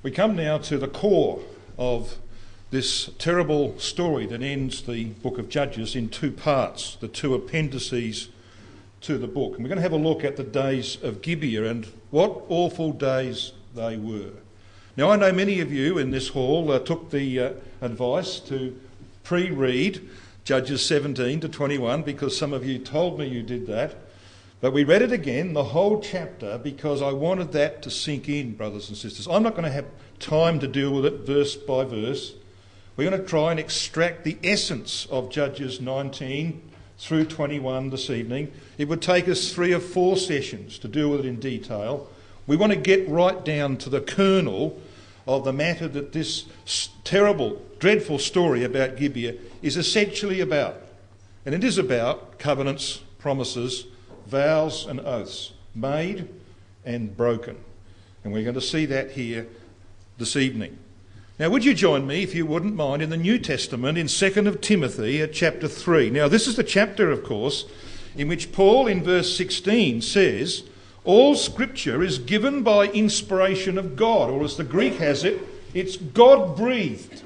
We come now to the core of this terrible story that ends the book of Judges in two parts, the two appendices to the book. And we're going to have a look at the days of Gibeah and what awful days they were. Now, I know many of you in this hall took the advice to pre-read Judges 17 to 21 because some of you told me you did that. But we read it again, the whole chapter, because I wanted that to sink in, brothers and sisters. I'm not going to have time to deal with it verse by verse. We're going to try and extract the essence of Judges 19 through 21 this evening. It would take us 3 or 4 sessions to deal with it in detail. We want to get right down to the kernel of the matter that this terrible, dreadful story about Gibeah is essentially about. And it is about covenants, promises, vows and oaths, made and broken. And we're going to see that here this evening. Now, would you join me, if you wouldn't mind, in the New Testament in 2 Timothy at chapter 3. Now, this is the chapter, of course, in which Paul in verse 16 says, all scripture is given by inspiration of God, or as the Greek has it, it's God-breathed.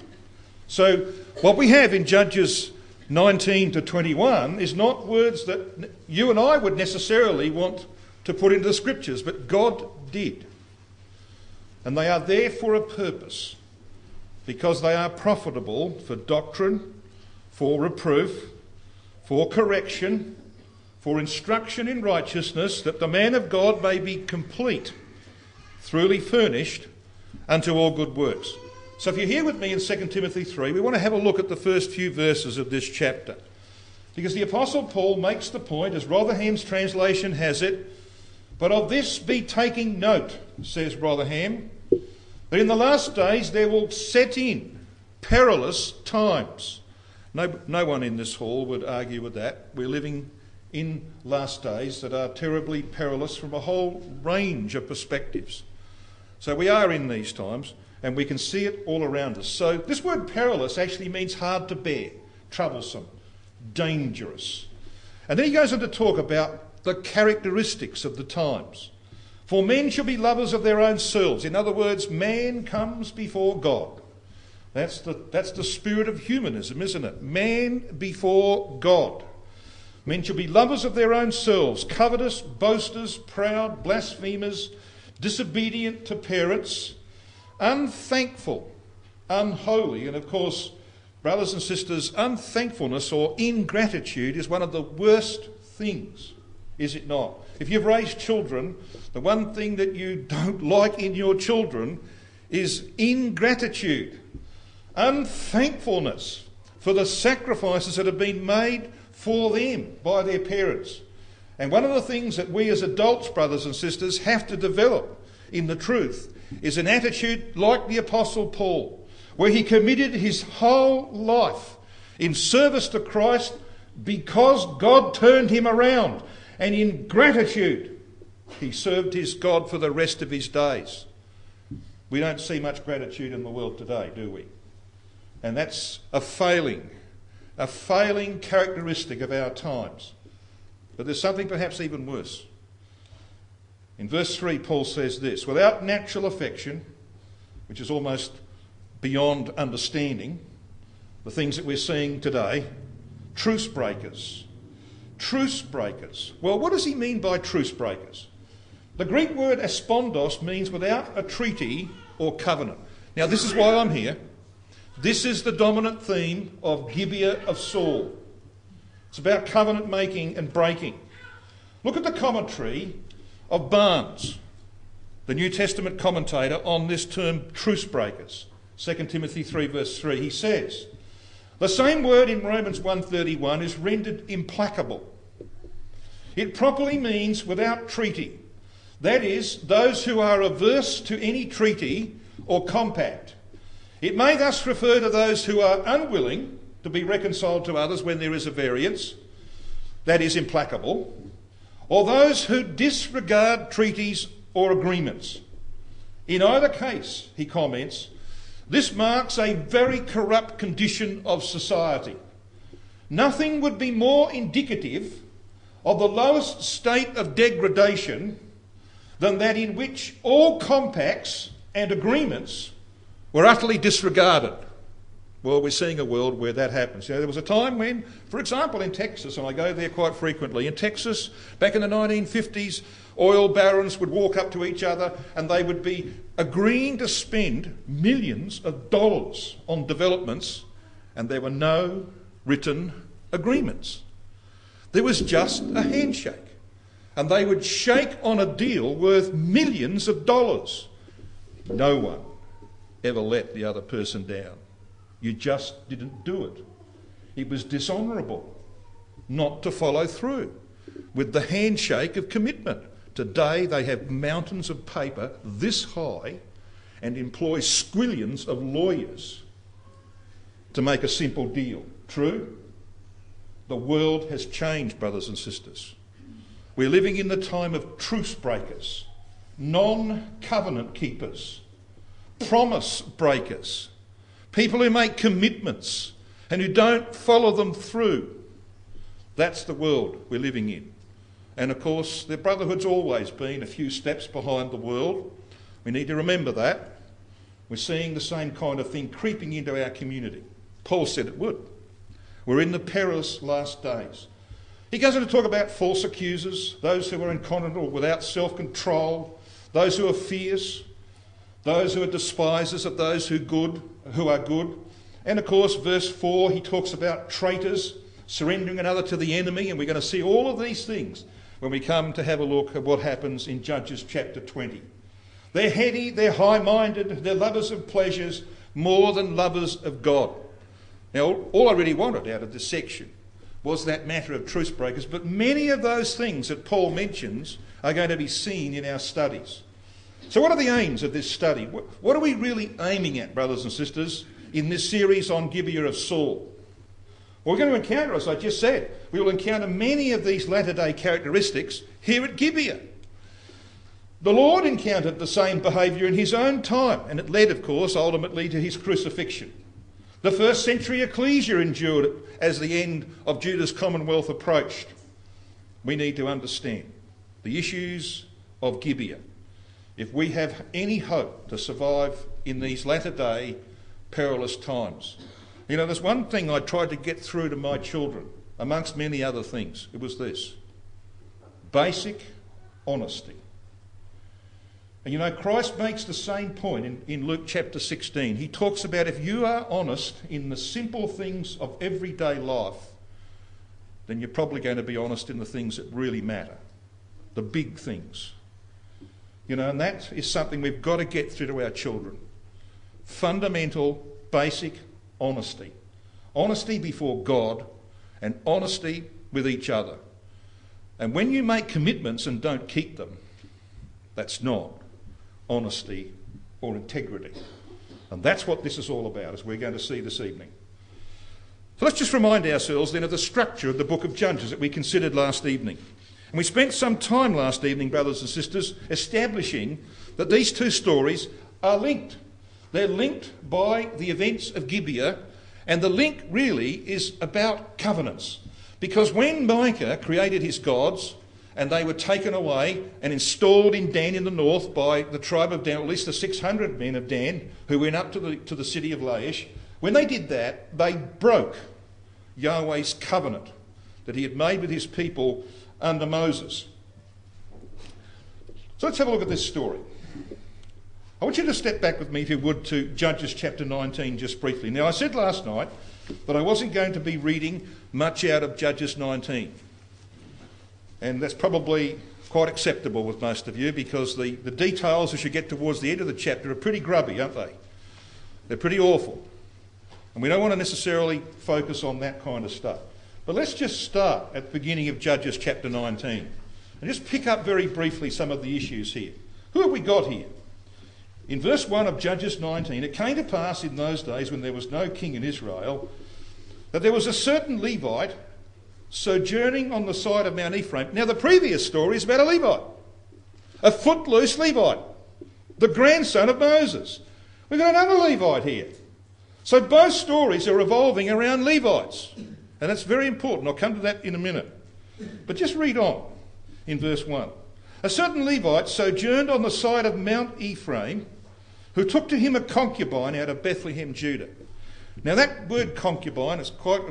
So what we have in Judges 19 to 21 is not words that you and I would necessarily want to put into the scriptures, but God did. And they are there for a purpose, because they are profitable for doctrine, for reproof, for correction, for instruction in righteousness, that the man of God may be complete, thoroughly furnished unto all good works. So if you're here with me in 2 Timothy 3, we want to have a look at the first few verses of this chapter. Because the Apostle Paul makes the point, as Rotherham's translation has it, but of this be taking note, says Rotherham, that in the last days there will set in perilous times. No one in this hall would argue with that. We're living in last days that are terribly perilous from a whole range of perspectives. So we are in these times, and we can see it all around us. So this word perilous actually means hard to bear, troublesome, dangerous. And then he goes on to talk about the characteristics of the times. For men shall be lovers of their own selves. In other words, man comes before God. That's the spirit of humanism, isn't it? Man before God. Men shall be lovers of their own selves, covetous, boasters, proud, blasphemers, disobedient to parents, unthankful, unholy. And of course, brothers and sisters, unthankfulness or ingratitude is one of the worst things, is it not? If you've raised children, the one thing that you don't like in your children is ingratitude, unthankfulness for the sacrifices that have been made for them by their parents. And one of the things that we as adults, brothers and sisters, have to develop in the truth is an attitude like the Apostle Paul, where he committed his whole life in service to Christ because God turned him around. And in gratitude, he served his God for the rest of his days. We don't see much gratitude in the world today, do we? And that's a failing characteristic of our times. But there's something perhaps even worse. In verse 3, Paul says this, without natural affection, which is almost beyond understanding, the things that we're seeing today, truce breakers. Truce breakers. Well, what does he mean by truce breakers? The Greek word aspondos means without a treaty or covenant. Now, this is why I'm here. This is the dominant theme of Gibeah of Saul. It's about covenant making and breaking. Look at the commentary of Barnes, the New Testament commentator on this term truce breakers. 2 Timothy 3 verse 3, he says, the same word in Romans 1:31 is rendered implacable. It properly means without treaty. That is, those who are averse to any treaty or compact. It may thus refer to those who are unwilling to be reconciled to others when there is a variance, that is implacable, or those who disregard treaties or agreements. In either case, he comments, this marks a very corrupt condition of society. Nothing would be more indicative of the lowest state of degradation than that in which all compacts and agreements were utterly disregarded. Well, we're seeing a world where that happens. You know, there was a time when, for example, in Texas, and I go there quite frequently, in Texas, back in the 1950s, oil barons would walk up to each other and they would be agreeing to spend millions of dollars on developments, and there were no written agreements. There was just a handshake, and they would shake on a deal worth millions of dollars. No one ever let the other person down. You just didn't do it. It was dishonourable not to follow through with the handshake of commitment. Today they have mountains of paper this high and employ squillions of lawyers to make a simple deal. True? The world has changed, brothers and sisters. We're living in the time of truce breakers, non-covenant keepers, promise breakers, people who make commitments and who don't follow them through. That's the world we're living in. And of course, the brotherhood's always been a few steps behind the world. We need to remember that. We're seeing the same kind of thing creeping into our community. Paul said it would. We're in the perilous last days. He goes on to talk about false accusers, those who are incontinent or without self-control, those who are fierce, those who are despisers of those who are good. And of course, verse 4, he talks about traitors, surrendering another to the enemy, and we're going to see all of these things when we come to have a look at what happens in Judges chapter 20. They're heady, they're high-minded, they're lovers of pleasures more than lovers of God. Now, all I really wanted out of this section was that matter of truce breakers, but many of those things that Paul mentions are going to be seen in our studies. So what are the aims of this study? What are we really aiming at, brothers and sisters, in this series on Gibeah of Saul? Well, we're going to encounter, as I just said, we will encounter many of these latter-day characteristics here at Gibeah. The Lord encountered the same behaviour in his own time, and it led, of course, ultimately to his crucifixion. The first century ecclesia endured it as the end of Judah's commonwealth approached. We need to understand the issues of Gibeah if we have any hope to survive in these latter-day perilous times. You know, there's one thing I tried to get through to my children, amongst many other things. It was this: basic honesty. And you know, Christ makes the same point in Luke chapter 16. He talks about if you are honest in the simple things of everyday life, then you're probably going to be honest in the things that really matter, the big things. You know, and that is something we've got to get through to our children. Fundamental, basic honesty. Honesty before God and honesty with each other. And when you make commitments and don't keep them, that's not honesty or integrity. And that's what this is all about, as we're going to see this evening. So let's just remind ourselves then of the structure of the book of Judges that we considered last evening. And we spent some time last evening, brothers and sisters, establishing that these two stories are linked. They're linked by the events of Gibeah, and the link really is about covenants. Because when Micah created his gods, and they were taken away and installed in Dan in the north by the tribe of Dan, or at least the 600 men of Dan, who went up to the city of Laish, when they did that, they broke Yahweh's covenant that he had made with his people under Moses. So let's have a look at this story. I want you to step back with me, if you would, to Judges chapter 19 just briefly. Now, I said last night that I wasn't going to be reading much out of Judges 19. And that's probably quite acceptable with most of you, because the details as you get towards the end of the chapter are pretty grubby, aren't they? They're pretty awful. And we don't want to necessarily focus on that kind of stuff. But let's just start at the beginning of Judges chapter 19 and just pick up very briefly some of the issues here. Who have we got here? In verse 1 of Judges 19, it came to pass in those days when there was no king in Israel that there was a certain Levite sojourning on the side of Mount Ephraim. Now, the previous story is about a Levite, a footloose Levite, the grandson of Moses. We've got another Levite here. So both stories are revolving around Levites, and that's very important. I'll come to that in a minute. But just read on in verse 1. A certain Levite sojourned on the side of Mount Ephraim who took to him a concubine out of Bethlehem, Judah. Now that word concubine is quite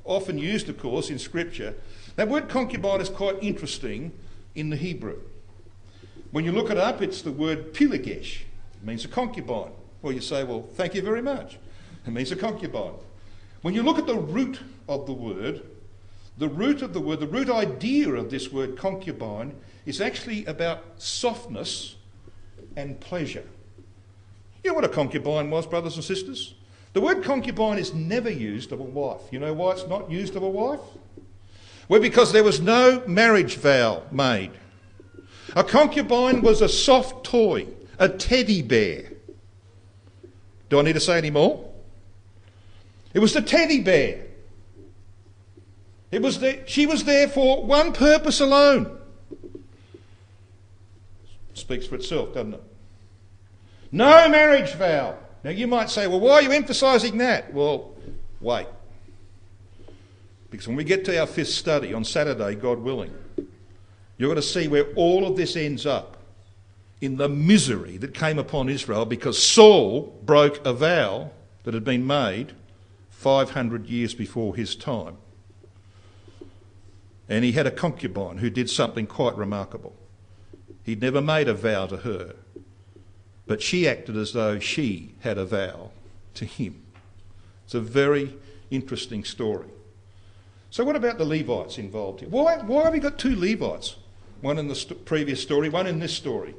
often used, of course, in Scripture. That word concubine is quite interesting in the Hebrew. When you look it up, it's the word pilegesh. It means a concubine. Well, you say, well, thank you very much. It means a concubine. When you look at the root of the word, the root idea of this word concubine is actually about softness and pleasure. You know what a concubine was, brothers and sisters? The word concubine is never used of a wife. You know why it's not used of a wife? Well, because there was no marriage vow made. A concubine was a soft toy, a teddy bear. Do I need to say any more? It was the teddy bear. She was there for one purpose alone. Speaks for itself, doesn't it? No marriage vow. Now you might say, well, why are you emphasising that? Well, wait. Because when we get to our fifth study on Saturday, God willing, you're going to see where all of this ends up in the misery that came upon Israel because Saul broke a vow that had been made 500 years before his time. And he had a concubine who did something quite remarkable. He'd never made a vow to her, but she acted as though she had a vow to him. It's a very interesting story. So what about the Levites involved here? Why have we got two Levites? One in the previous story, one in this story.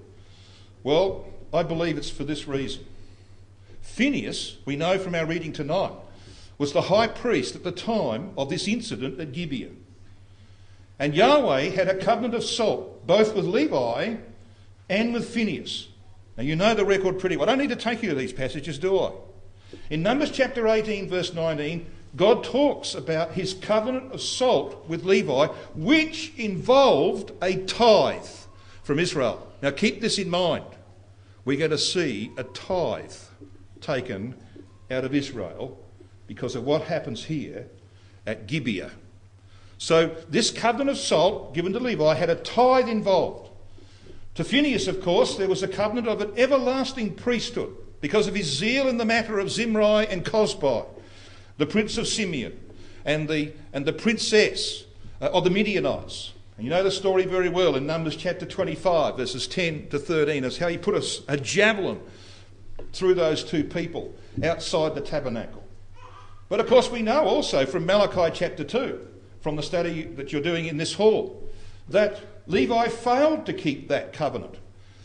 Well, I believe it's for this reason. Phinehas, we know from our reading tonight, was the high priest at the time of this incident at Gibeah. And Yahweh had a covenant of salt, both with Levi and with Phinehas. Now you know the record pretty well. I don't need to take you to these passages, do I? In Numbers chapter 18, verse 19, God talks about his covenant of salt with Levi, which involved a tithe from Israel. Now keep this in mind. We're going to see a tithe taken out of Israel because of what happens here at Gibeah. So this covenant of salt given to Levi had a tithe involved. To Phinehas, of course, there was a covenant of an everlasting priesthood because of his zeal in the matter of Zimri and Cosbi, the prince of Simeon, and the princess of the Midianites. And you know the story very well in Numbers chapter 25, verses 10 to 13, as how he put a javelin through those two people outside the tabernacle. But of course we know also from Malachi chapter 2, from the study that you're doing in this hall, that Levi failed to keep that covenant.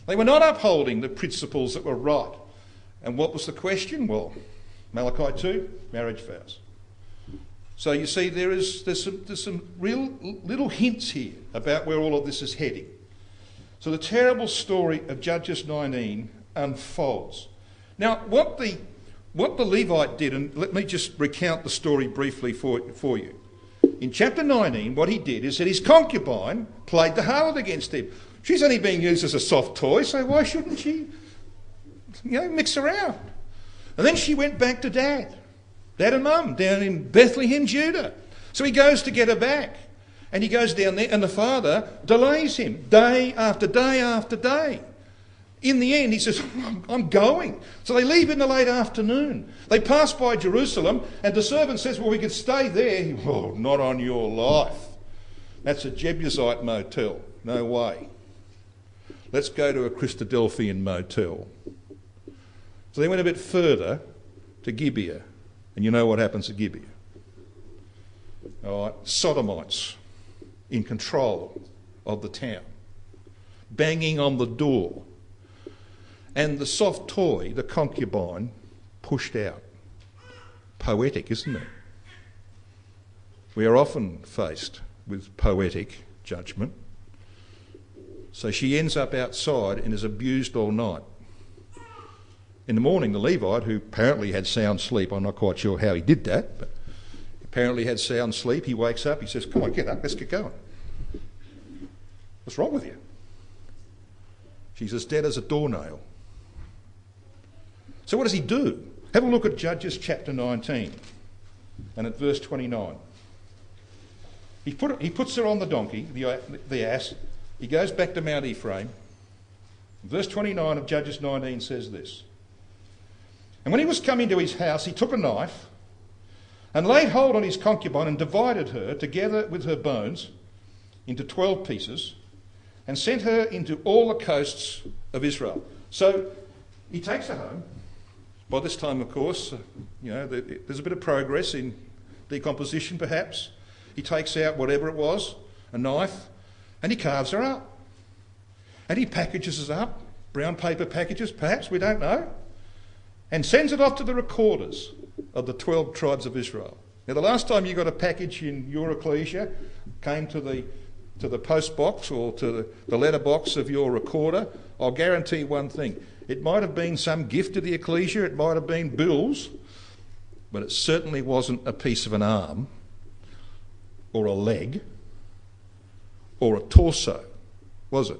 They were not upholding the principles that were right. And what was the question? Well, Malachi 2, marriage vows. So you see there's some real little hints here about where all of this is heading. So the terrible story of Judges 19 unfolds. Now what the Levite did, and let me just recount the story briefly for you. In chapter 19, what he did is that his concubine played the harlot against him. She's only being used as a soft toy, so why shouldn't she, mix around? And then she went back to Dad and Mum, down in Bethlehem, Judah. So he goes to get her back. And he goes down there, and the father delays him day after day after day. In the end, he says, I'm going. So they leave in the late afternoon. They pass by Jerusalem, and the servant says, well, we could stay there. Oh, not on your life. That's a Jebusite motel. No way. Let's go to a Christadelphian motel. So they went a bit further to Gibeah. And you know what happens at Gibeah. All right, sodomites in control of the town, banging on the door. And the soft toy, the concubine, pushed out. Poetic, isn't it? We are often faced with poetic judgment. So she ends up outside and is abused all night. In the morning, the Levite, who apparently had sound sleep, I'm not quite sure how he did that, but apparently had sound sleep, he wakes up, he says, come on, get up, let's get going. What's wrong with you? She's as dead as a doornail. So what does he do? Have a look at Judges chapter 19 and at verse 29. He puts her on the donkey, the ass. He goes back to Mount Ephraim. Verse 29 of Judges 19 says this. And when he was come into his house, he took a knife and laid hold on his concubine and divided her together with her bones into 12 pieces and sent her into all the coasts of Israel. So he takes her home. By this time, of course, there's a bit of progress in decomposition perhaps. He takes out whatever it was, a knife, and he carves her up. And he packages her up, brown paper packages perhaps, we don't know, and sends it off to the recorders of the 12 tribes of Israel. Now, the last time you got a package in your ecclesia, came to the post box or to the letter box of your recorder, I'll guarantee one thing. It might have been some gift to the ecclesia, it might have been bills, but it certainly wasn't a piece of an arm or a leg or a torso, was it?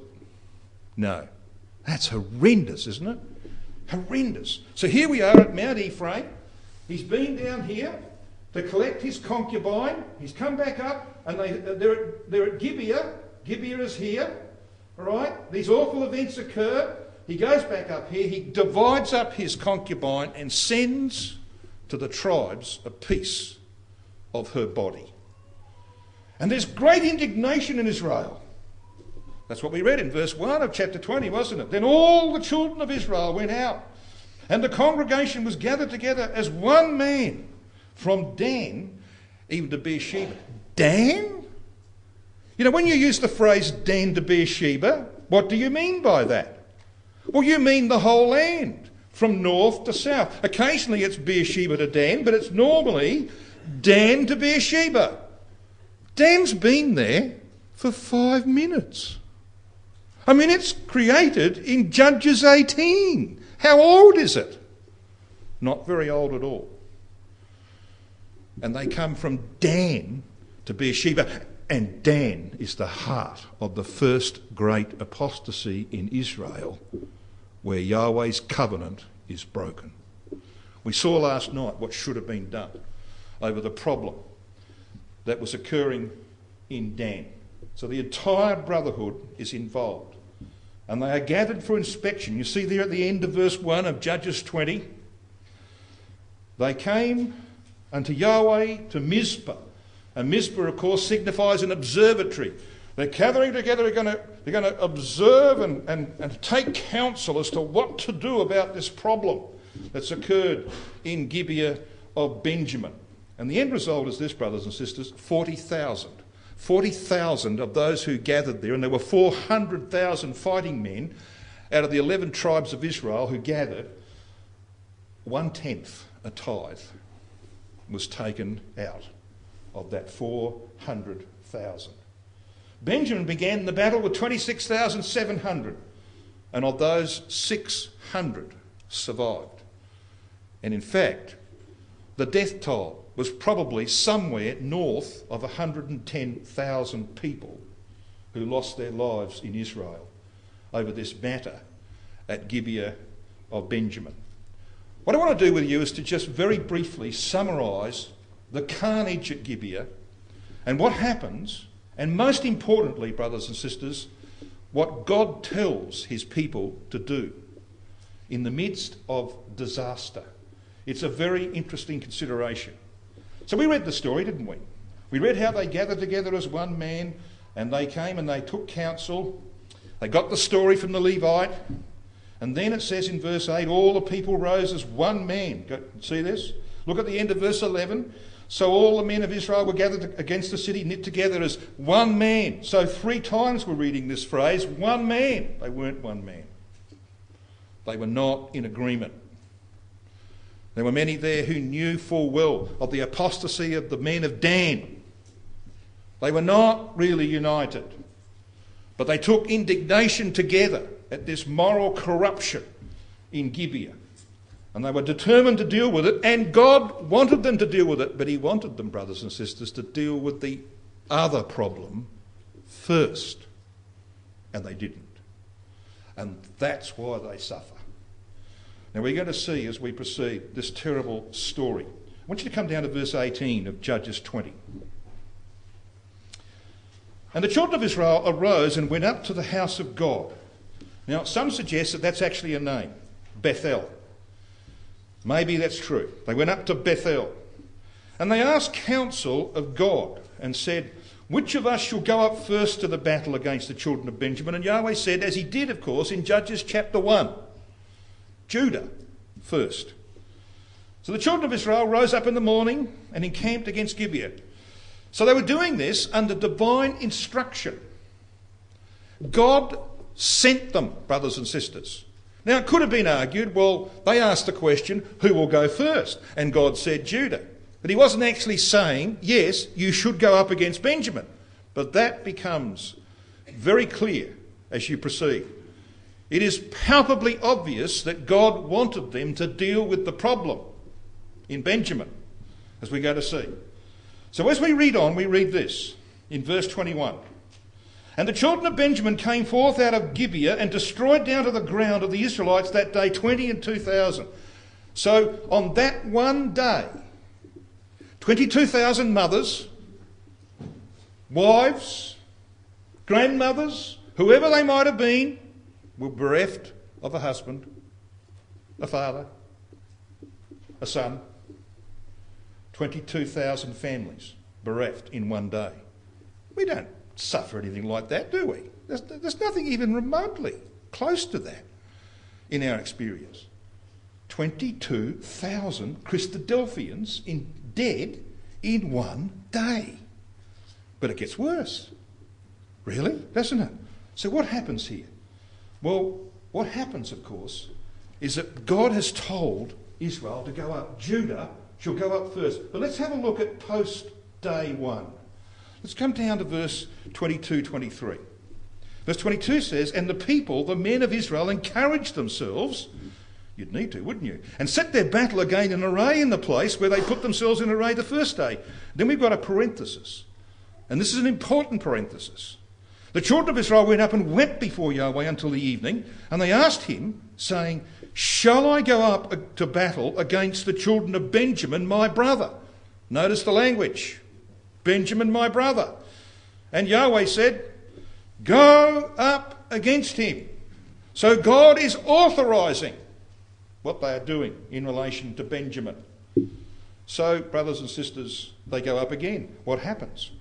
No. That's horrendous, isn't it? Horrendous. So here we are at Mount Ephraim. He's been down here to collect his concubine. He's come back up and they're at Gibeah. Gibeah is here. All right? These awful events occur. He goes back up here. He divides up his concubine and sends to the tribes a piece of her body. And there's great indignation in Israel. That's what we read in verse 1 of chapter 20, wasn't it? Then all the children of Israel went out, and the congregation was gathered together as one man, from Dan even to Beersheba. Dan? You know, when you use the phrase Dan to Beersheba, what do you mean by that? Well, you mean the whole land, from north to south. Occasionally it's Beersheba to Dan, but it's normally Dan to Beersheba. Dan's been there for 5 minutes. I mean, it's created in Judges 18. How old is it? Not very old at all. And they come from Dan to Beersheba. And Dan is the heart of the first great apostasy in Israel, where Yahweh's covenant is broken. We saw last night what should have been done over the problem that was occurring in Dan. So the entire brotherhood is involved. And they are gathered for inspection. You see there at the end of verse 1 of Judges 20. They came unto Yahweh to Mizpah. And Mizpah, of course, signifies an observatory. They're gathering together, they're going to observe and take counsel as to what to do about this problem that's occurred in Gibeah of Benjamin. And the end result is this, brothers and sisters, 40,000. 40,000 of those who gathered there, and there were 400,000 fighting men out of the 11 tribes of Israel who gathered. 1/10, a tithe, was taken out of that 400,000. Benjamin began the battle with 26,700, and of those 600 survived. And in fact, the death toll was probably somewhere north of 110,000 people who lost their lives in Israel over this matter at Gibeah of Benjamin. What I want to do with you is to just very briefly summarise the carnage at Gibeah and what happens, and most importantly, brothers and sisters, what God tells his people to do in the midst of disaster. It's a very interesting consideration. So we read the story, didn't we? We read how they gathered together as one man, and they came and they took counsel. They got the story from the Levite. And then it says in verse 8, all the people rose as one man. See this? Look at the end of verse 11. So all the men of Israel were gathered against the city, knit together as one man. So 3 times we're reading this phrase, one man. They weren't one man. They were not in agreement. There were many there who knew full well of the apostasy of the men of Dan. They were not really united, but they took indignation together at this moral corruption in Gibeah. And they were determined to deal with it, and God wanted them to deal with it, but he wanted them, brothers and sisters, to deal with the other problem first. And they didn't. And that's why they suffer. Now we're going to see as we proceed this terrible story. I want you to come down to verse 18 of Judges 20. And the children of Israel arose and went up to the house of God. Now some suggest that that's actually a name, Bethel. Maybe that's true. They went up to Bethel and they asked counsel of God and said, which of us shall go up first to the battle against the children of Benjamin? And Yahweh said, as he did, of course, in Judges chapter 1, Judah first. So the children of Israel rose up in the morning and encamped against Gibeah. So they were doing this under divine instruction. God sent them, brothers and sisters. Now, it could have been argued, well, they asked the question, who will go first? And God said, Judah. But he wasn't actually saying, yes, you should go up against Benjamin. But that becomes very clear as you proceed. It is palpably obvious that God wanted them to deal with the problem in Benjamin, as we go to see. So as we read on, we read this in verse 21. And the children of Benjamin came forth out of Gibeah and destroyed down to the ground of the Israelites that day 22,000. So on that one day, 22,000 mothers, wives, grandmothers, whoever they might have been, were bereft of a husband, a father, a son. 22,000 families bereft in one day. We don't suffer anything like that, do we? There's nothing even remotely close to that in our experience. 22,000 Christadelphians dead in one day. But it gets worse. Really? Doesn't it? So what happens here? Well, what happens, of course, is that God has told Israel to go up. Judah shall go up first. But let's have a look at post-day one. Let's come down to verse 22, 23. Verse 22 says, and the people, the men of Israel, encouraged themselves. You'd need to, wouldn't you? And set their battle again in array in the place where they put themselves in array the first day. Then we've got a parenthesis. And this is an important parenthesis. The children of Israel went up and wept before Yahweh until the evening. And they asked him, saying, shall I go up to battle against the children of Benjamin, my brother? Notice the language. Benjamin, my brother. And Yahweh said, go up against him. So God is authorising what they are doing in relation to Benjamin. So, brothers and sisters, they go up again. What happens?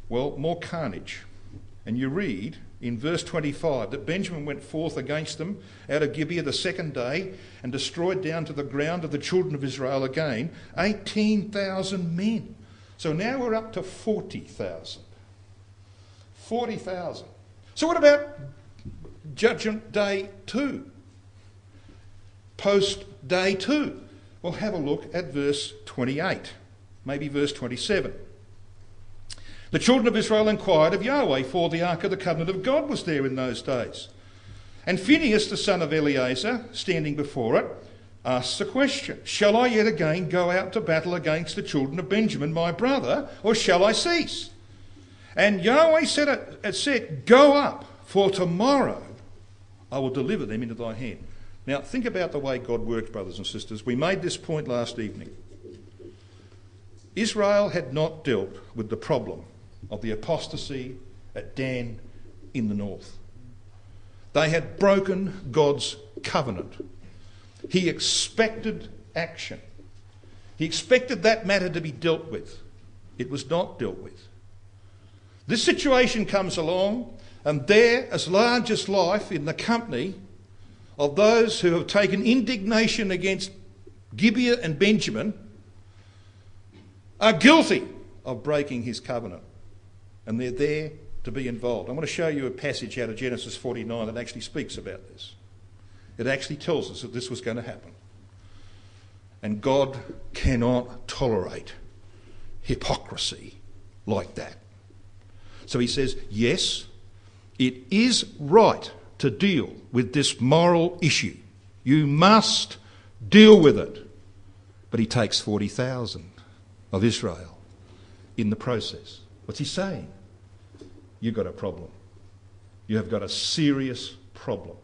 Well, more carnage. And you read in verse 25 that Benjamin went forth against them out of Gibeah the second day and destroyed down to the ground of the children of Israel again 18,000 men. So now we're up to 40,000. 40,000. So what about Judgment Day 2? Post Day 2. Well, have a look at verse 28, maybe verse 27. The children of Israel inquired of Yahweh, for the ark of the covenant of God was there in those days. And Phinehas, the son of Eleazar, standing before it, asks the question, shall I yet again go out to battle against the children of Benjamin, my brother, or shall I cease? And Yahweh said, go up, for tomorrow I will deliver them into thy hand. Now, think about the way God works, brothers and sisters. We made this point last evening. Israel had not dealt with the problem of the apostasy at Dan in the north. They had broken God's covenant. He expected action. He expected that matter to be dealt with. It was not dealt with. This situation comes along, and there, as large as life, in the company of those who have taken indignation against Gibeah and Benjamin, are guilty of breaking his covenant. And they're there to be involved. I want to show you a passage out of Genesis 49 that actually speaks about this. It actually tells us that this was going to happen. And God cannot tolerate hypocrisy like that. So he says, yes, it is right to deal with this moral issue. You must deal with it. But he takes 40,000 of Israel in the process. What's he saying? You've got a problem. You have got a serious problem.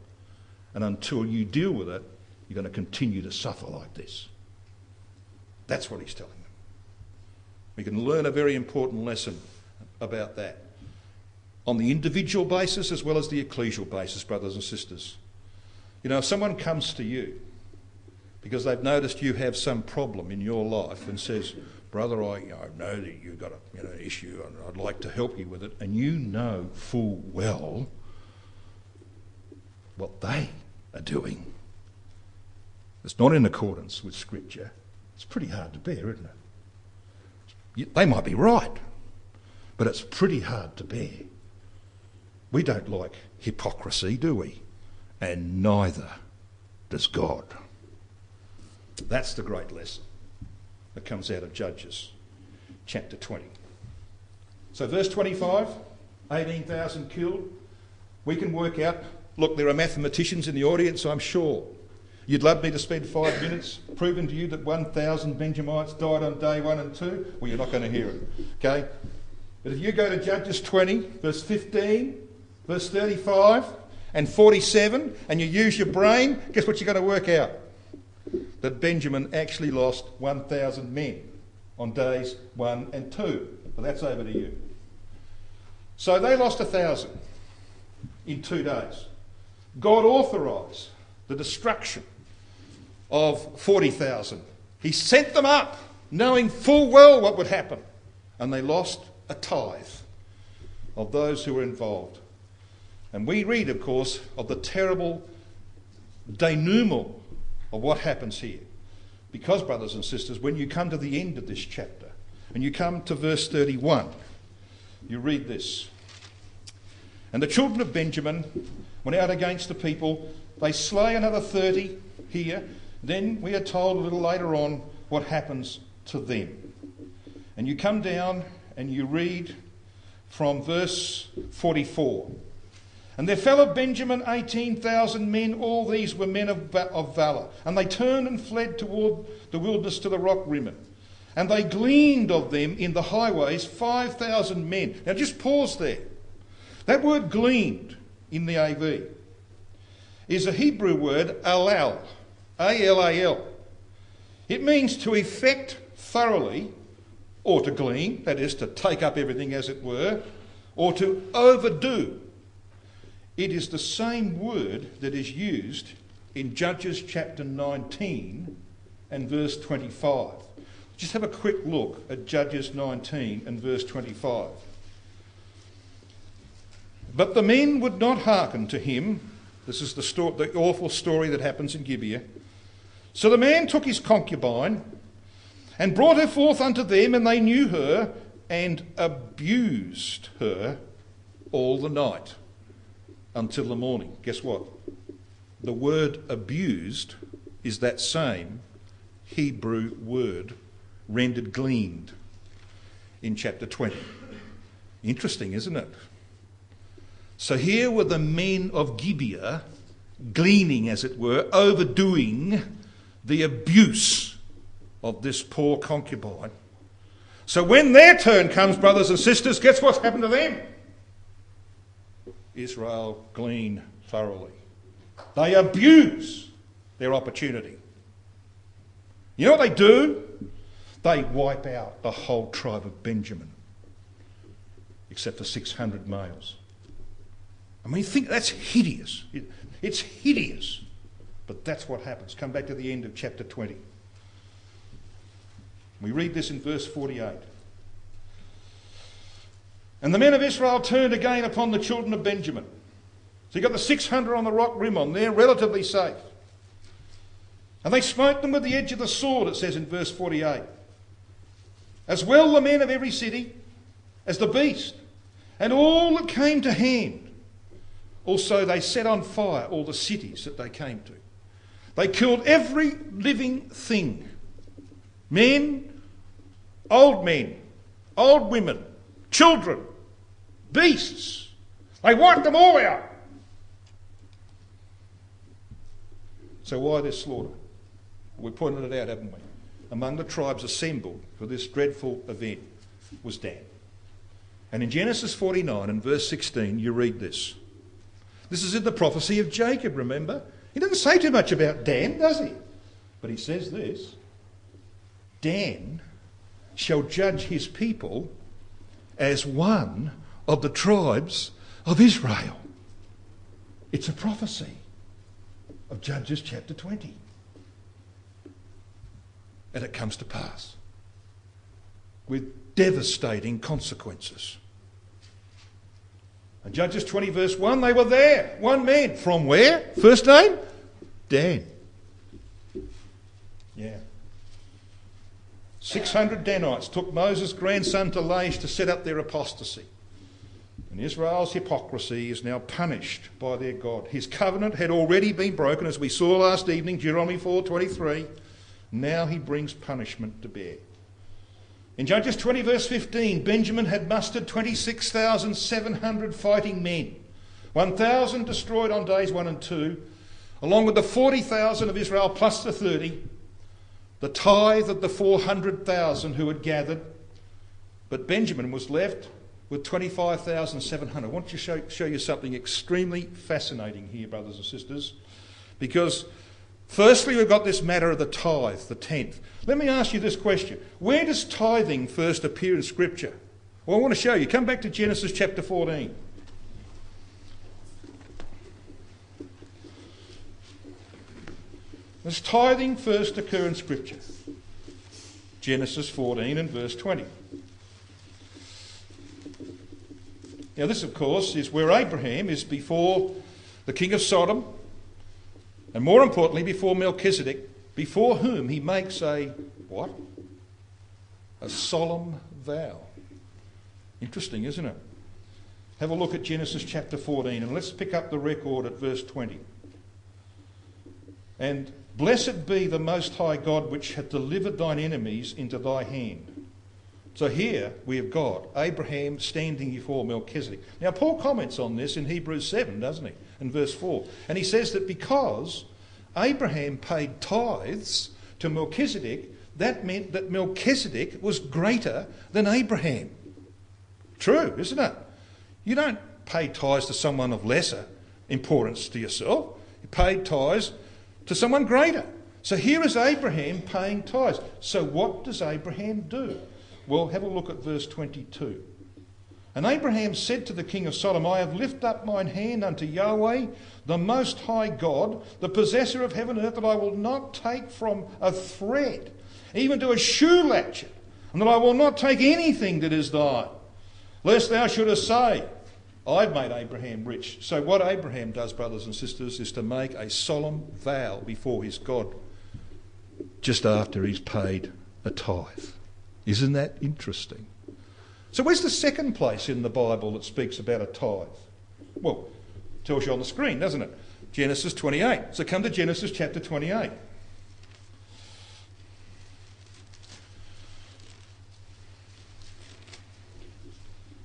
And until you deal with it, you're going to continue to suffer like this. That's what he's telling them. We can learn a very important lesson about that on the individual basis as well as the ecclesial basis, brothers and sisters. You know, if someone comes to you because they've noticed you have some problem in your life and says, brother, I know that you've got an issue and I'd like to help you with it, and you know full well what they are doing. It's not in accordance with Scripture. It's pretty hard to bear, isn't it? They might be right, but it's pretty hard to bear. We don't like hypocrisy, do we? And neither does God. That's the great lesson that comes out of Judges chapter 20. So verse 25, 18,000 killed. We can work out, look, there are mathematicians in the audience, I'm sure. You'd love me to spend 5 minutes proving to you that 1,000 Benjamites died on day 1 and 2? Well, you're not going to hear it, okay? But if you go to Judges 20, verse 15, verse 35 and 47, and you use your brain, guess what you're going to work out? That Benjamin actually lost 1,000 men on days 1 and 2. But that's over to you. So they lost 1,000 in 2 days. God authorised the destruction of 40,000. He sent them up, knowing full well what would happen. And they lost a tithe of those who were involved. And we read, of course, of the terrible denouement of what happens here. Because, brothers and sisters, when you come to the end of this chapter and you come to verse 31, you read this. And the children of Benjamin went out against the people. They slay another 30 here. Then we are told a little later on what happens to them. And you come down and you read from verse 44. And there fell of Benjamin 18,000 men, all these were men of valour. And they turned and fled toward the wilderness to the rock Rimmon. And they gleaned of them in the highways 5,000 men. Now just pause there. That word gleaned in the AV is a Hebrew word, alal, A-L-A-L. It means to effect thoroughly, or to glean, that is to take up everything as it were, or to overdo. It is the same word that is used in Judges chapter 19 and verse 25. Just have a quick look at Judges 19 and verse 25. But the men would not hearken to him. This is the awful story that happens in Gibeah. So the man took his concubine and brought her forth unto them, and they knew her and abused her all the night until the morning. Guess what? The word abused is that same Hebrew word rendered gleaned in chapter 20. Interesting, isn't it? So here were the men of Gibeah gleaning, as it were, overdoing the abuse of this poor concubine. So when their turn comes, brothers and sisters, guess what's happened to them? Israel glean thoroughly. They abuse their opportunity. You know what they do? They wipe out the whole tribe of Benjamin, except for 600 males. I mean, think that's hideous. It's hideous. But that's what happens. Come back to the end of chapter 20. We read this in verse 48. And the men of Israel turned again upon the children of Benjamin. So you've got the 600 on the rock Rimmon. They're relatively safe. And they smote them with the edge of the sword, it says in verse 48. As well the men of every city as the beast, and all that came to hand. Also they set on fire all the cities that they came to. They killed every living thing. Men, old women, children, beasts. They wiped them all out. So why this slaughter? We pointed it out, haven't we? Among the tribes assembled for this dreadful event was Dan. And in Genesis 49 and verse 16 you read this. This is in the prophecy of Jacob, remember? He doesn't say too much about Dan, does he? But he says this. Dan shall judge his people as one of the tribes of Israel. It's a prophecy of Judges chapter 20. And it comes to pass with devastating consequences. And Judges 20 verse 1, they were there, one man. From where? First name? Dan. Yeah. 600 Danites took Moses' grandson to Laish to set up their apostasy. And Israel's hypocrisy is now punished by their God. His covenant had already been broken, as we saw last evening, Deuteronomy 4:23. Now he brings punishment to bear. In Judges 20 verse 15, Benjamin had mustered 26,700 fighting men, 1,000 destroyed on days 1 and 2, along with the 40,000 of Israel plus the 30, the tithe of the 400,000 who had gathered. But Benjamin was left with 25,700. I want to show you something extremely fascinating here, brothers and sisters, because firstly we've got this matter of the tithe, the tenth. Let me ask you this question. Where does tithing first appear in Scripture? Well, I want to show you. Come back to Genesis chapter 14. Does tithing first occur in Scripture? Genesis 14 and verse 20. Now this, of course, is where Abraham is before the king of Sodom, and more importantly, before Melchizedek, before whom he makes a what? A solemn vow. Interesting, isn't it? Have a look at Genesis chapter 14, and let's pick up the record at verse 20. And blessed be the Most High God, which hath delivered thine enemies into thy hand. So here we have got Abraham standing before Melchizedek. Now Paul comments on this in Hebrews 7, doesn't he? In verse 4. And he says that because Abraham paid tithes to Melchizedek, that meant that Melchizedek was greater than Abraham. True, isn't it? You don't pay tithes to someone of lesser importance to yourself. You paid tithes to someone greater. So here is Abraham paying tithes. So what does Abraham do? Well, have a look at verse 22. And Abraham said to the king of Sodom, I have lifted up mine hand unto Yahweh, the Most High God, the possessor of heaven and earth, that I will not take from a thread, even to a shoe latchet, and that I will not take anything that is thine, lest thou shouldest say, I've made Abraham rich. So what Abraham does, brothers and sisters, is to make a solemn vow before his God just after he's paid a tithe. Isn't that interesting? So where's the second place in the Bible that speaks about a tithe? Well, it tells you on the screen, doesn't it? Genesis 28. So come to Genesis chapter 28.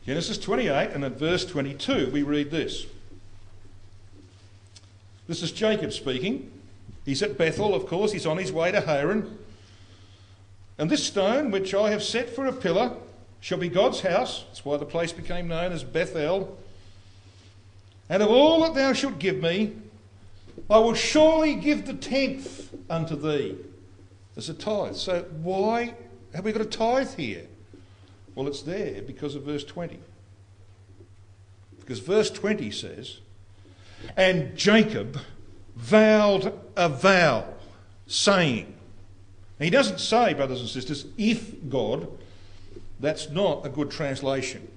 Genesis 28, and at verse 22 we read this. This is Jacob speaking. He's at Bethel, of course. He's on his way to Haran. And this stone, which I have set for a pillar, shall be God's house. That's why the place became known as Bethel. And of all that thou shalt give me, I will surely give the tenth unto thee as a tithe. So why have we got a tithe here? Well, it's there because of verse 20. Because verse 20 says, and Jacob vowed a vow, saying, and he doesn't say, brothers and sisters, if God. That's not a good translation.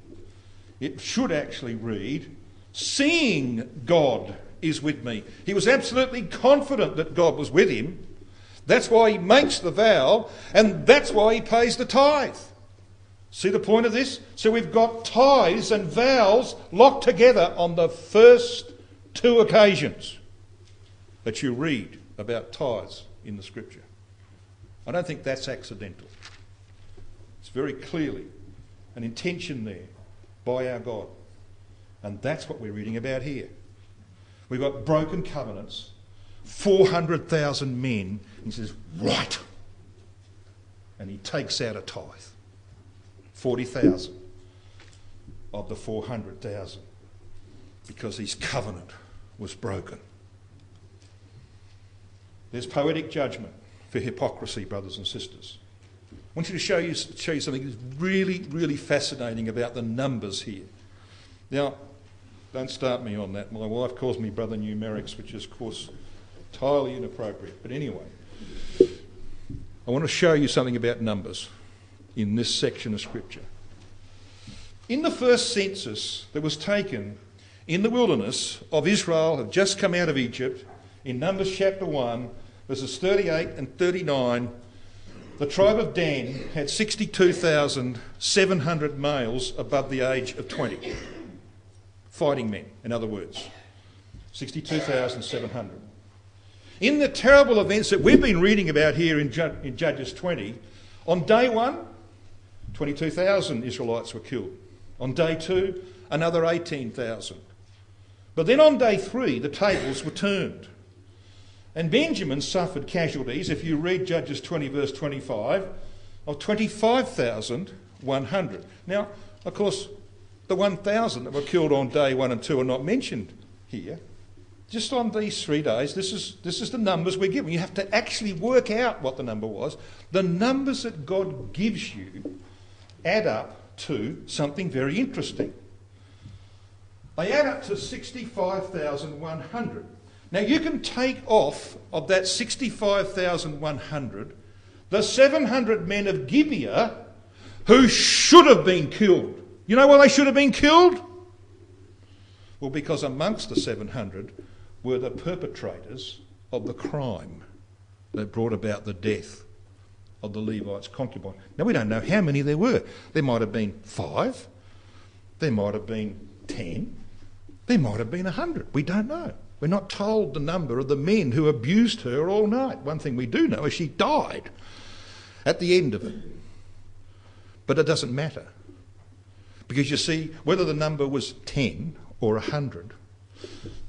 It should actually read, seeing God is with me. He was absolutely confident that God was with him. That's why he makes the vow, and that's why he pays the tithe. See the point of this? So we've got tithes and vows locked together on the first two occasions that you read about tithes in the Scripture. I don't think that's accidental. It's very clearly an intention there by our God. And that's what we're reading about here. We've got broken covenants, 400,000 men. He says, right. And he takes out a tithe. 40,000 of the 400,000 because his covenant was broken. There's poetic judgment for hypocrisy, brothers and sisters. I want you to show you something that's really, really fascinating about the numbers here. Now, don't start me on that. My wife calls me Brother Numerics, which is, of course, entirely inappropriate. But anyway, I want to show you something about numbers in this section of Scripture. In the first census that was taken in the wilderness of Israel, had just come out of Egypt, in Numbers chapter 1, verses 38 and 39, the tribe of Dan had 62,700 males above the age of 20. Fighting men, in other words. 62,700. In the terrible events that we've been reading about here in Judges 20, on day 1, 22,000 Israelites were killed. On day 2, another 18,000. But then on day 3, the tables were turned. And Benjamin suffered casualties, if you read Judges 20 verse 25, of 25,100. Now, of course, the 1,000 that were killed on day 1 and 2 are not mentioned here. Just on these 3 days, this is the numbers we're given. You have to actually work out what the number was. The numbers that God gives you add up to something very interesting. They add up to 65,100. Now you can take off of that 65,100 the 700 men of Gibeah who should have been killed. You know why they should have been killed? Well, because amongst the 700 were the perpetrators of the crime that brought about the death of the Levite's concubine. Now, we don't know how many there were. There might have been 5. There might have been 10. There might have been 100. We don't know. We're not told the number of the men who abused her all night. One thing we do know is she died at the end of it. But it doesn't matter. Because you see, whether the number was 10 or 100,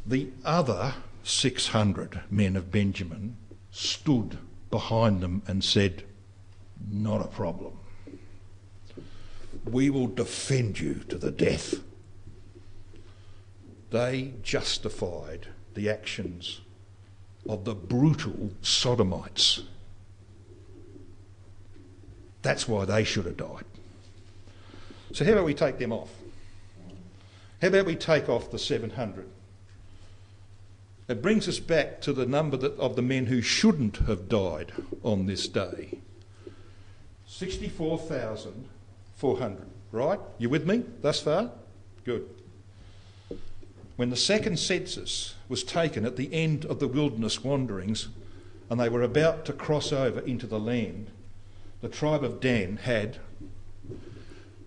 the other 600 men of Benjamin stood behind them and said, "Not a problem. We will defend you to the death." They justified the actions of the brutal sodomites. That's why they should have died. So how about we take them off? How about we take off the 700? It brings us back to the number of the men who shouldn't have died on this day. 64,400. Right? You with me thus far? Good. When the second census was taken at the end of the wilderness wanderings and they were about to cross over into the land, the tribe of Dan had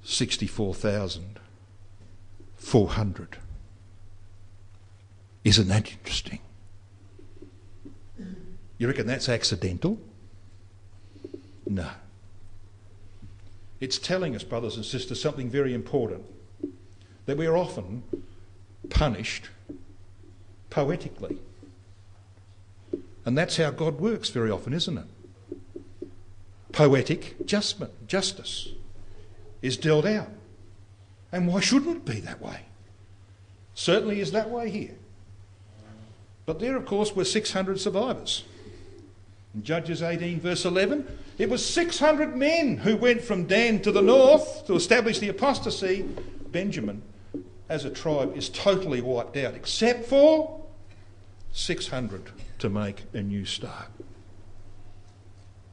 64,400. Isn't that interesting? You reckon that's accidental? No. It's telling us, brothers and sisters, something very important. That we are often punished poetically. And that's how God works very often, isn't it? Poetic justice is dealt out. And why shouldn't it be that way? Certainly is that way here. But there, of course, were 600 survivors. In Judges 18, verse 11, it was 600 men who went from Dan to the north to establish the apostasy. Benjamin, as a tribe, is totally wiped out, except for 600 to make a new start.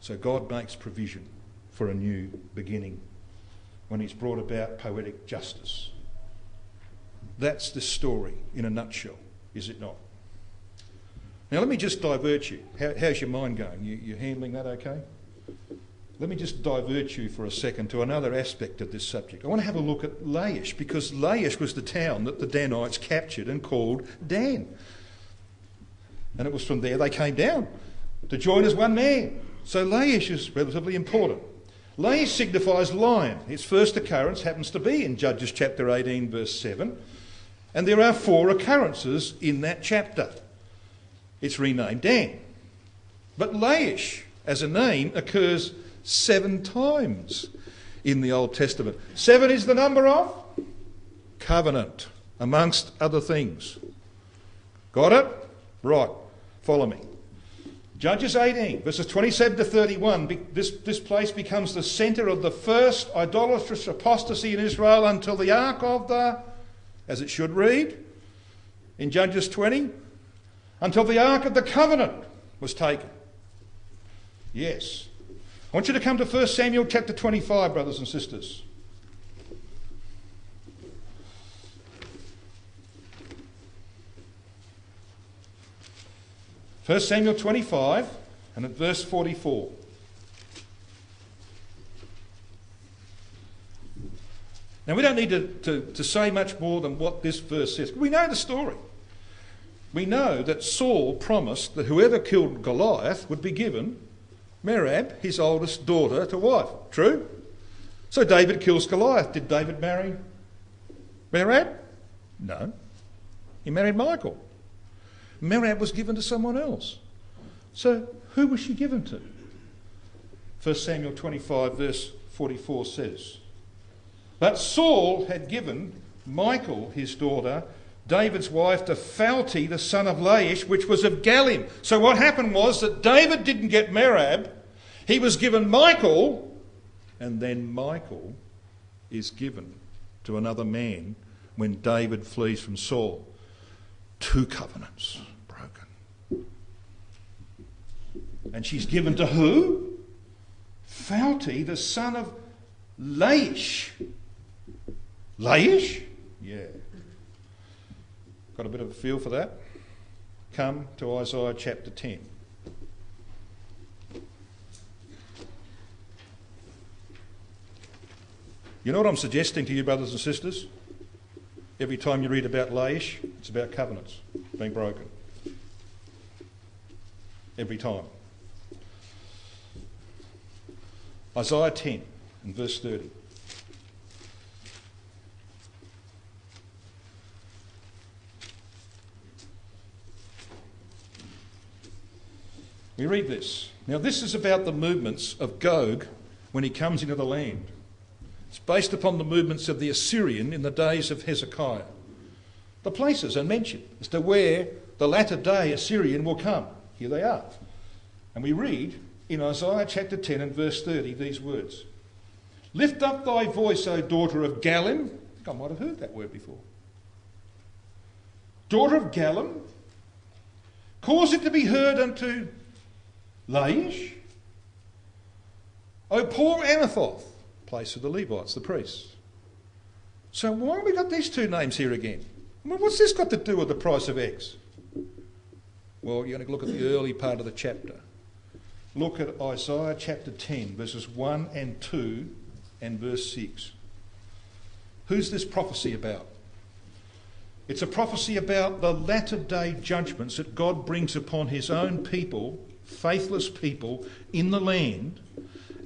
So God makes provision for a new beginning when he's brought about poetic justice. That's the story in a nutshell, is it not? Now let me just divert you. How's your mind going? You handling that okay? Let me just divert you for a second to another aspect of this subject. I want to have a look at Laish, because Laish was the town that the Danites captured and called Dan. And it was from there they came down to join as one man. So Laish is relatively important. Laish signifies lion. Its first occurrence happens to be in Judges chapter 18, verse 7. And there are 4 occurrences in that chapter. It's renamed Dan. But Laish, as a name, occurs 7 times in the Old Testament. 7 is the number of covenant, amongst other things. Got it? Right. Follow me. Judges 18, verses 27 to 31. This place becomes the centre of the first idolatrous apostasy in Israel until the ark of the, as it should read, in Judges 20, until the ark of the covenant was taken. Yes. I want you to come to 1 Samuel chapter 25, brothers and sisters. First Samuel 25 and at verse 44. Now we don't need to say much more than what this verse says. We know the story. We know that Saul promised that whoever killed Goliath would be given Merab, his oldest daughter, to wife. True? So David kills Goliath. Did David marry Merab? No. He married Michal. Merab was given to someone else. So who was she given to? 1 Samuel 25 verse 44 says, "But Saul had given Michal, his daughter, David's wife, to Phalti, the son of Laish, which was of Galim." So what happened was that David didn't get Merab, he was given Michal, and then Michal is given to another man when David flees from Saul. Two covenants broken. And she's given to who? Phalti, the son of Laish. Laish? Yeah. Got a bit of a feel for that? Come to Isaiah chapter 10. You know what I'm suggesting to you, brothers and sisters? Every time you read about Laish, it's about covenants being broken. Every time. Isaiah 10 and verse 30. We read this. Now this is about the movements of Gog when he comes into the land. It's based upon the movements of the Assyrian in the days of Hezekiah. The places are mentioned as to where the latter day Assyrian will come. Here they are. And we read in Isaiah chapter 10 and verse 30 these words. "Lift up thy voice, O daughter of Galim." I think I might have heard that word before. "Daughter of Galim, cause it to be heard unto Laish. O poor Anathoth," place of the Levites, the priests. So why have we got these two names here again? Well, what's this got to do with the price of eggs? Well, you're going to look at the early part of the chapter. Look at Isaiah chapter 10, verses 1 and 2 and verse 6. Who's this prophecy about? It's a prophecy about the latter day judgments that God brings upon his own people, faithless people in the land,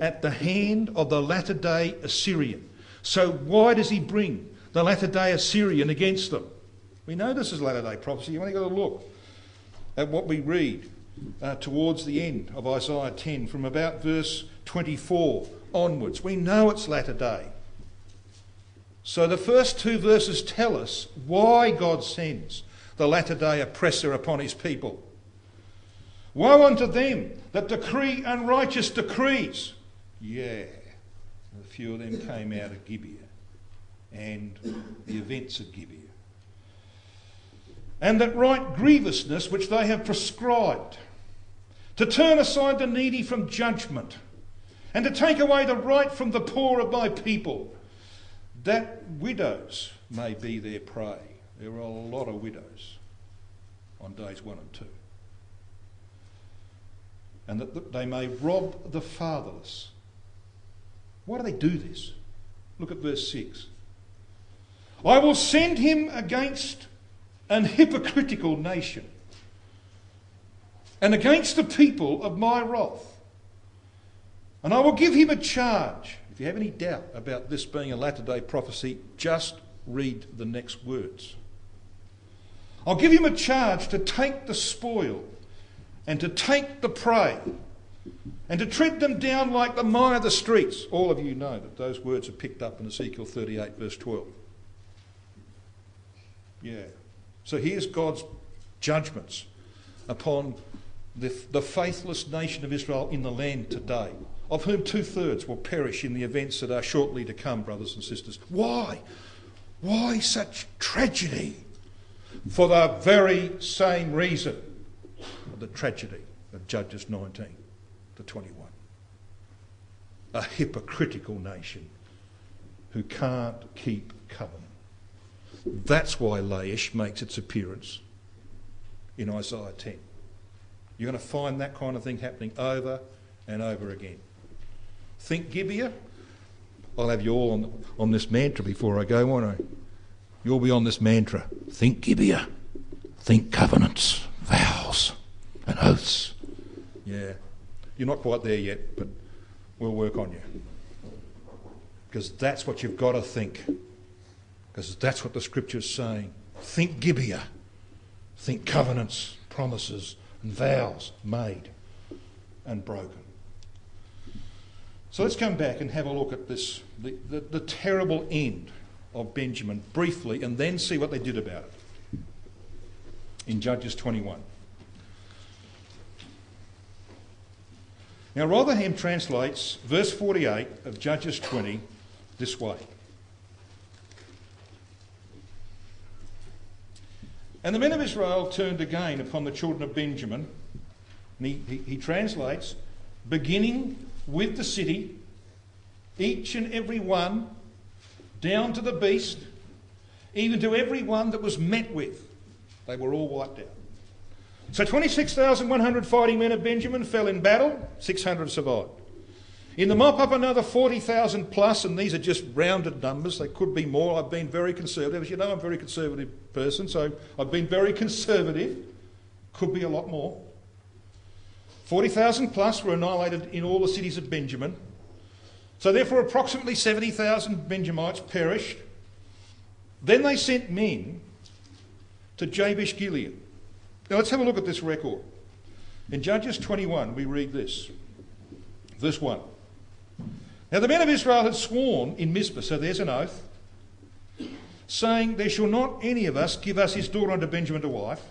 at the hand of the latter day Assyrian. So why does he bring the latter day Assyrian against them? We know this is latter day prophecy. You've only got to look at what we read towards the end of Isaiah 10 from about verse 24 onwards. We know it's latter day. So the first two verses tell us why God sends the latter day oppressor upon his people. "Woe unto them that decree unrighteous decrees." Yeah, a few of them came out of Gibeah and the events of Gibeah. "And that write grievousness which they have prescribed, to turn aside the needy from judgment, and to take away the right from the poor of my people, that widows may be their prey." There were a lot of widows on days 1 and 2. "And that they may rob the fatherless." Why do they do this? Look at verse 6. "I will send him against an hypocritical nation, and against the people of my wrath. And I will give him a charge." If you have any doubt about this being a latter-day prophecy, just read the next words. "I'll give him a charge to take the spoil, and to take the prey, and to tread them down like the mire of the streets." All of you know that those words are picked up in Ezekiel 38 verse 12. Yeah. So here's God's judgments upon the faithless nation of Israel in the land today, of whom 2/3 will perish in the events that are shortly to come, brothers and sisters. Why? Why such tragedy? For the very same reason, the tragedy of Judges 19 to 21. a hypocritical nation who can't keep covenant. That's why Laish makes its appearance in Isaiah 10. You're going to find that kind of thing happening over and over again. Think Gibeah. I'll have you all on this mantra before I go, won't I? You'll be on this mantra. Think Gibeah. Think covenants, vows and oaths. Yeah. You're not quite there yet, but we'll work on you. Because that's what you've got to think. Because that's what the Scripture's saying. Think Gibeah. Think covenants, promises and vows made and broken. So let's come back and have a look at this, the terrible end of Benjamin briefly, and then see what they did about it in Judges 21. Now Rotherham translates verse 48 of Judges 20 this way. And the men of Israel turned again upon the children of Benjamin, and he translates, beginning with the city, each and every one, down to the beast, even to every one that was met with. They were all wiped out. So 26,100 fighting men of Benjamin fell in battle, 600 survived. In the mop-up, another 40,000 plus, and these are just rounded numbers. They could be more. I've been very conservative. As you know, I'm a very conservative person, so I've been very conservative. Could be a lot more. 40,000 plus were annihilated in all the cities of Benjamin. So therefore approximately 70,000 Benjamites perished. Then they sent men to Jabesh Gilead. Now let's have a look at this record. In Judges 21 we read this. Verse 1. Now the men of Israel had sworn in Mizpah, so there's an oath, saying, there shall not any of us give us his daughter unto Benjamin to wife.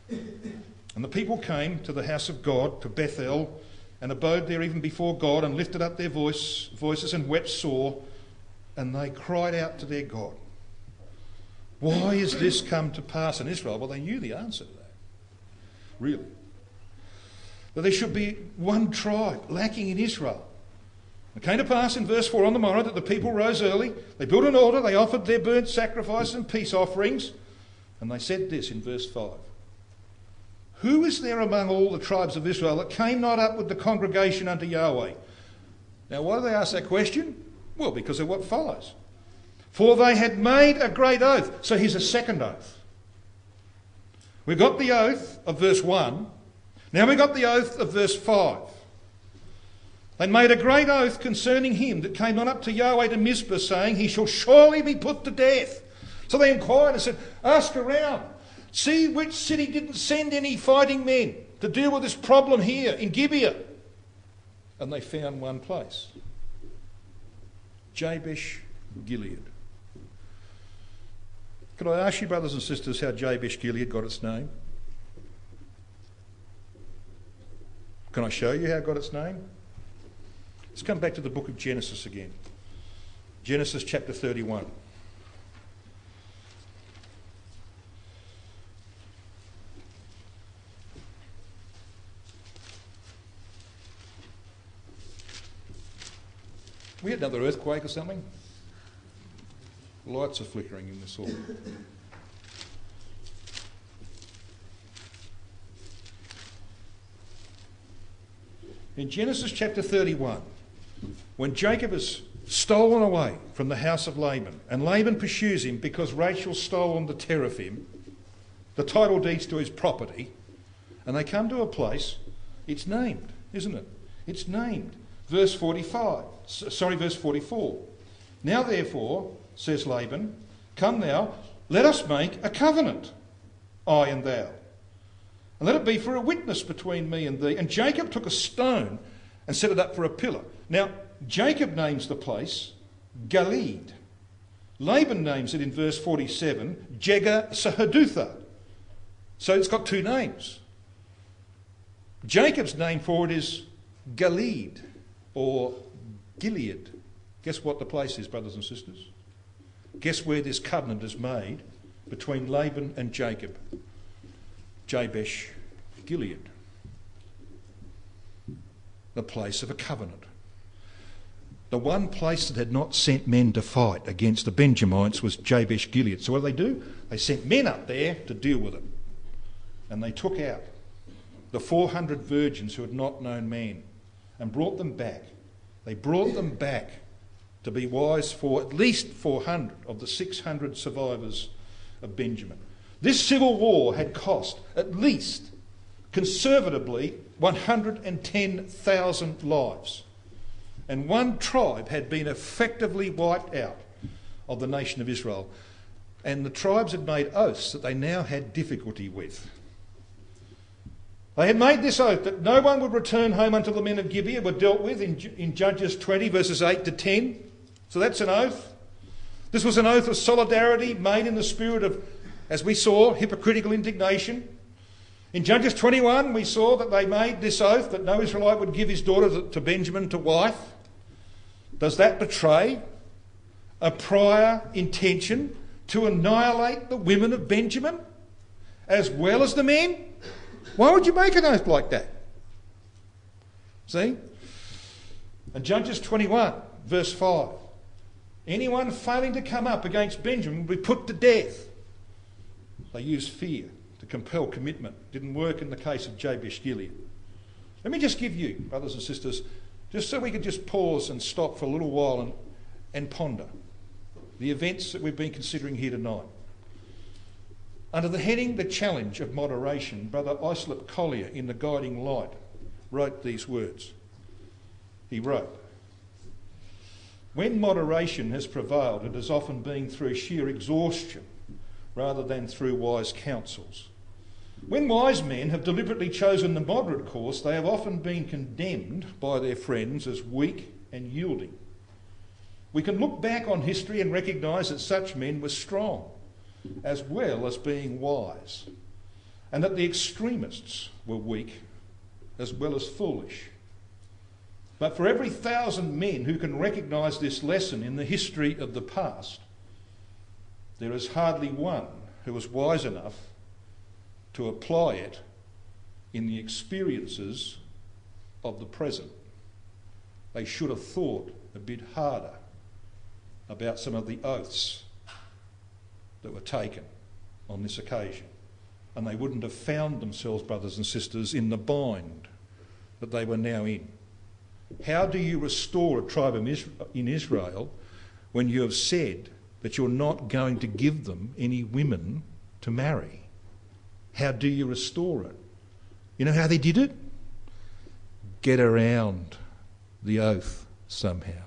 And the people came to the house of God, to Bethel, and abode there even before God, and lifted up their voices and wept sore, and they cried out to their God. Why is this come to pass in Israel? Well, they knew the answer to that. Really. That there should be one tribe lacking in Israel. It came to pass in verse 4 on the morrow that the people rose early, they built an altar, they offered their burnt sacrifices and peace offerings, and they said this in verse 5. Who is there among all the tribes of Israel that came not up with the congregation unto Yahweh? Now why do they ask that question? Well, because of what follows. For they had made a great oath. So here's a second oath. We got the oath of verse 1. Now we got the oath of verse 5. They made a great oath concerning him that came not up to Yahweh to Mizpah, saying, he shall surely be put to death. So they inquired and said, ask around. See which city didn't send any fighting men to deal with this problem here in Gibeah. And they found one place. Jabesh Gilead. Could I ask you, brothers and sisters, how Jabesh Gilead got its name? Can I show you how it got its name? Let's come back to the book of Genesis again. Genesis chapter 31. We had another earthquake or something? Lights are flickering in this hall. In Genesis chapter 31, when Jacob is stolen away from the house of Laban, and Laban pursues him because Rachel's stolen the teraphim, the title deeds to his property, and they come to a place, it's named, isn't it? It's named. Verse 44. Now therefore, says Laban, come now, let us make a covenant, I and thou. And let it be for a witness between me and thee. And Jacob took a stone and set it up for a pillar. Now, Jacob names the place Gilead. Laban names it in verse 47, Jegar-sahadutha. So it's got two names. Jacob's name for it is Gilead or Gilead. Guess what the place is, brothers and sisters? Guess where this covenant is made between Laban and Jacob? Jabesh Gilead. The place of a covenant. The one place that had not sent men to fight against the Benjamites was Jabesh Gilead. So what do? They sent men up there to deal with it. And they took out the 400 virgins who had not known man and brought them back. They brought them back to be wives for at least 400 of the 600 survivors of Benjamin. This civil war had cost at least, conservatively, 110,000 lives. And one tribe had been effectively wiped out of the nation of Israel. And the tribes had made oaths that they now had difficulty with. They had made this oath that no one would return home until the men of Gibeah were dealt with in Judges 20 verses 8 to 10. So that's an oath. This was an oath of solidarity made in the spirit of, as we saw, hypocritical indignation. In Judges 21 we saw that they made this oath that no Israelite would give his daughter to Benjamin to wife. Does that betray a prior intention to annihilate the women of Benjamin as well as the men? Why would you make an oath like that? See? And Judges 21 verse 5. Anyone failing to come up against Benjamin will be put to death. They used fear to compel commitment. Didn't work in the case of Jabesh Gilead. Let me just give you, brothers and sisters, just so we could just pause and stop for a little while and ponder the events that we've been considering here tonight. Under the heading, The Challenge of Moderation, Brother Islip Collier in The Guiding Light wrote these words. He wrote, "When moderation has prevailed, it has often been through sheer exhaustion rather than through wise counsels. When wise men have deliberately chosen the moderate course, they have often been condemned by their friends as weak and yielding. We can look back on history and recognise that such men were strong, as well as being wise, and that the extremists were weak, as well as foolish. But for every 1,000 men who can recognise this lesson in the history of the past, there is hardly one who is wise enough to apply it in the experiences of the present. They should have thought a bit harder about some of the oaths that were taken on this occasion, and they wouldn't have found themselves, brothers and sisters, in the bind that they were now in. How do you restore a tribe in Israel when you have said that you're not going to give them any women to marry? How do you restore it? You know how they did it? Get around the oath somehow.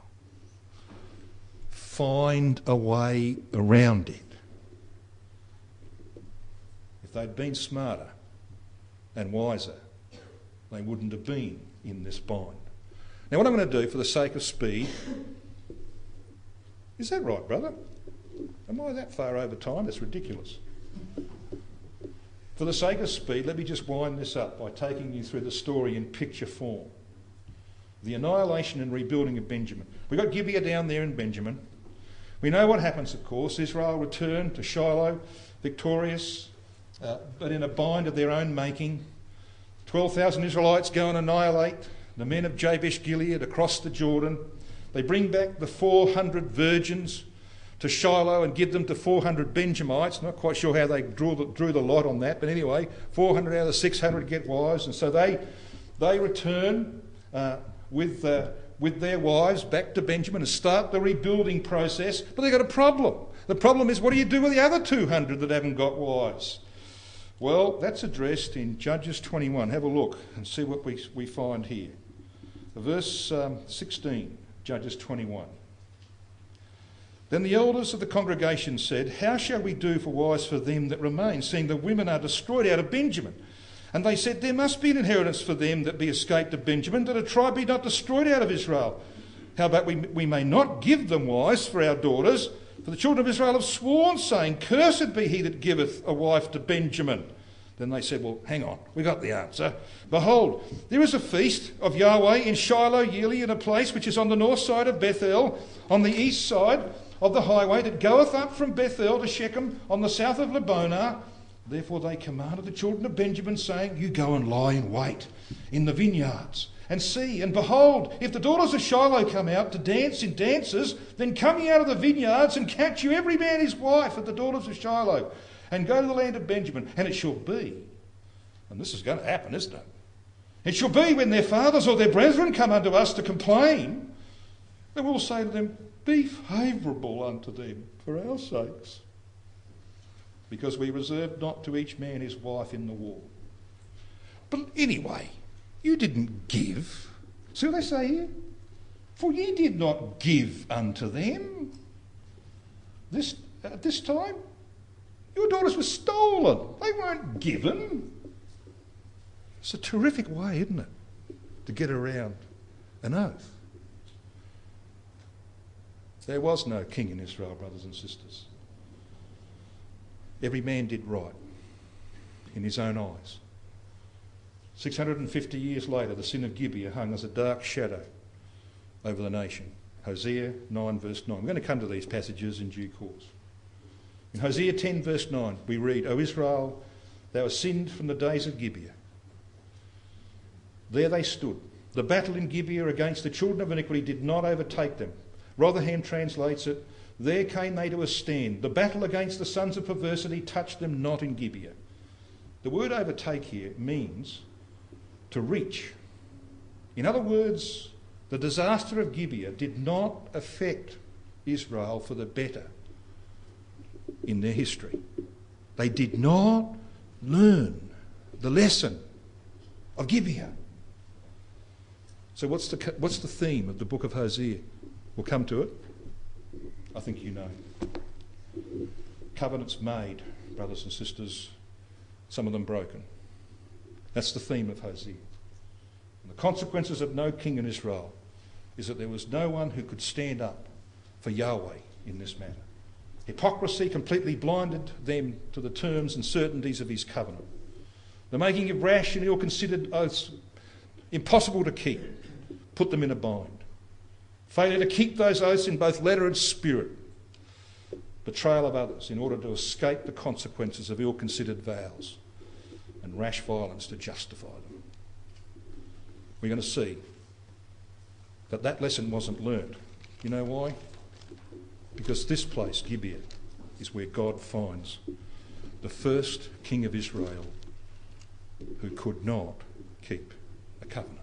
Find a way around it. If they'd been smarter and wiser, they wouldn't have been in this bind. Now, what I'm going to do for the sake of speed... Is that right, brother? Am I that far over time? That's ridiculous. For the sake of speed, let me just wind this up by taking you through the story in picture form. The annihilation and rebuilding of Benjamin. We've got Gibeah down there in Benjamin. We know what happens, of course. Israel returned to Shiloh, victorious, but in a bind of their own making. 12,000 Israelites go and annihilate the men of Jabesh Gilead across the Jordan. They bring back the 400 virgins to Shiloh and give them to 400 Benjamites. Not quite sure how they drew the lot on that, but anyway, 400 out of the 600 get wives, and so they return with their wives back to Benjamin and start the rebuilding process. But they've got a problem. The problem is, what do you do with the other 200 that haven't got wives? Well, that's addressed in Judges 21. Have a look and see what we find here. Verse 16, Judges 21. Then the elders of the congregation said, "How shall we do for wives for them that remain, seeing the women are destroyed out of Benjamin?" And they said, "There must be an inheritance for them that be escaped of Benjamin, that a tribe be not destroyed out of Israel. How about we may not give them wives for our daughters? For the children of Israel have sworn, saying, Cursed be he that giveth a wife to Benjamin." Then they said, "Well, hang on, we got the answer. Behold, there is a feast of Yahweh in Shiloh yearly in a place which is on the north side of Bethel, on the east side of the highway that goeth up from Bethel to Shechem on the south of Lebonah. Therefore they commanded the children of Benjamin, saying, You go and lie in wait in the vineyards, and see, and behold, if the daughters of Shiloh come out to dance in dances, then come ye out of the vineyards and catch you every man his wife at the daughters of Shiloh, and go to the land of Benjamin. And it shall be, and this is going to happen, isn't it? It shall be when their fathers or their brethren come unto us to complain, that we'll say to them, be favourable unto them for our sakes, because we reserved not to each man his wife in the war. But anyway, you didn't give. See what they say here? For ye did not give unto them. At this time, your daughters were stolen. They weren't given. It's a terrific way, isn't it, to get around an oath. There was no king in Israel, brothers and sisters. Every man did right in his own eyes. 650 years later, the sin of Gibeah hung as a dark shadow over the nation. Hosea 9 verse 9. We're going to come to these passages in due course. In Hosea 10 verse 9 we read, O Israel, thou hast sinned from the days of Gibeah. There they stood. The battle in Gibeah against the children of iniquity did not overtake them. Rotherham translates it, there came they to a stand. The battle against the sons of perversity touched them not in Gibeah. The word overtake here means to reach. In other words, the disaster of Gibeah did not affect Israel for the better in their history. They did not learn the lesson of Gibeah. So what's the theme of the book of Hosea? We'll come to it. I think you know. Covenants made, brothers and sisters, some of them broken. That's the theme of Hosea. And the consequences of no king in Israel is that there was no one who could stand up for Yahweh in this matter. Hypocrisy completely blinded them to the terms and certainties of his covenant. The making of rash and ill-considered oaths, impossible to keep, put them in a bind. Failure to keep those oaths in both letter and spirit. Betrayal of others in order to escape the consequences of ill-considered vows and rash violence to justify them. We're going to see that that lesson wasn't learned. You know why? Because this place, Gibeah, is where God finds the first king of Israel who could not keep a covenant.